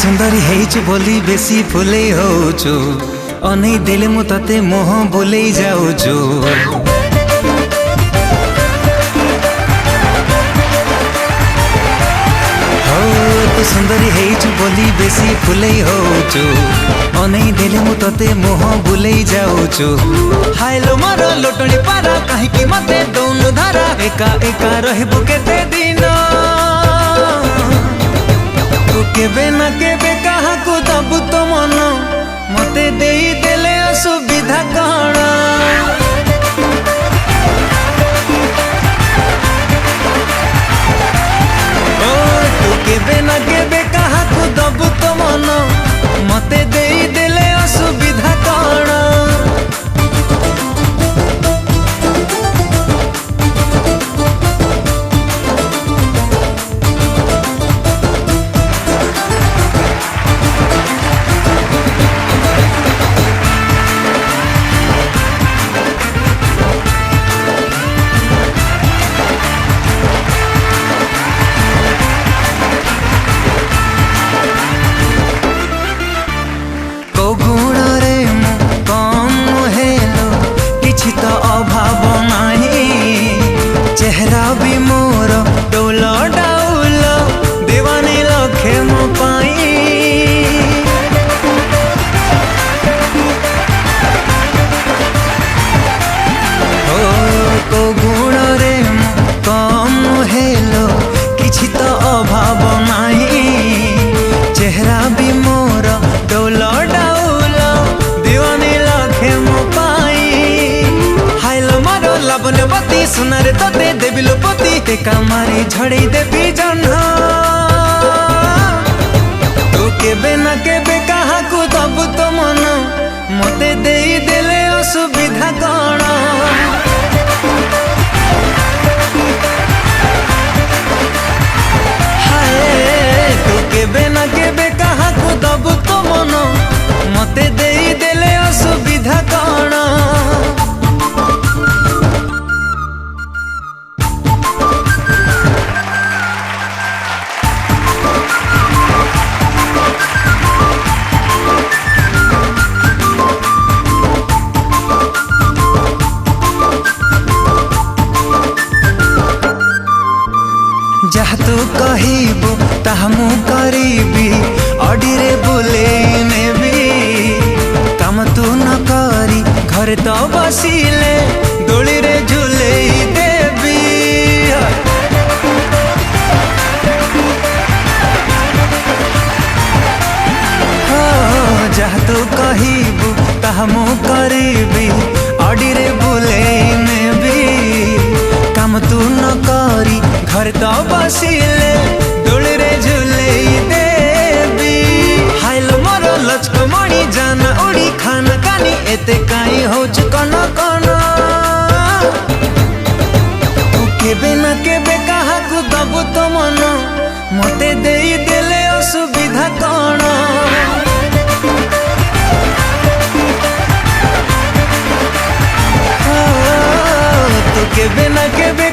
सुंदरी हेइछु बोली बेसी फुले होछु अनै देले मु तते मोह बोलै जाउछु। तू सुंदरी हेइछु बोली बेसी फुले होछु अनै देले मु तते मोह बुलै जाउछु। हाइलो मोर लोटणी पारा काहेकि मते दौनु धारा एका एका रहबु केते दिन तू केबे ना केबे काहाकू दबु तो मन मते देई देले असुविधा कण। ओ तू केबे ना केबे काहाकू दबु तो मन मते देई देले असुविधा कण। चेहरा भी मोर डोल डाउल दीवानी लखे मो पाई। ओ को गुण रे कम हेलो किछि तो अभाव नाही। चेहरा भी मोर डोल डाउल दीवानी लखे मो पाई। हाइलो मारो लाबने बती सुनारे तोते देवी लोपति टेका मारी झड़े देवी जन्ह। तू केबे ना केबे काहाकू दबु तो मन मते देई देले असुविधा कण। हाय तू केबे ना केबे काहाकू दबु तो मन मते देई देले असुविधा कण। जहा तू कहिबू ताहा मु करिबी अडिरे बुलेई नेबी। काम तू न करी घरे तो बसिले दोली रे झुलेई देबी। जहा तू कहिबू ताहा मु करिबी अडिरे बुलेई नेबी। काम तू न करी घर तो बसिले दोली रे झुलेई देबी। हाइलो मोर लचकमणी जान उड़ी खाना कानी एते काई होछु कन कन। तू केबे ना केबे काहाकू दबु तो मन मते देई देले असुविधा कण। तू केबे ना केबे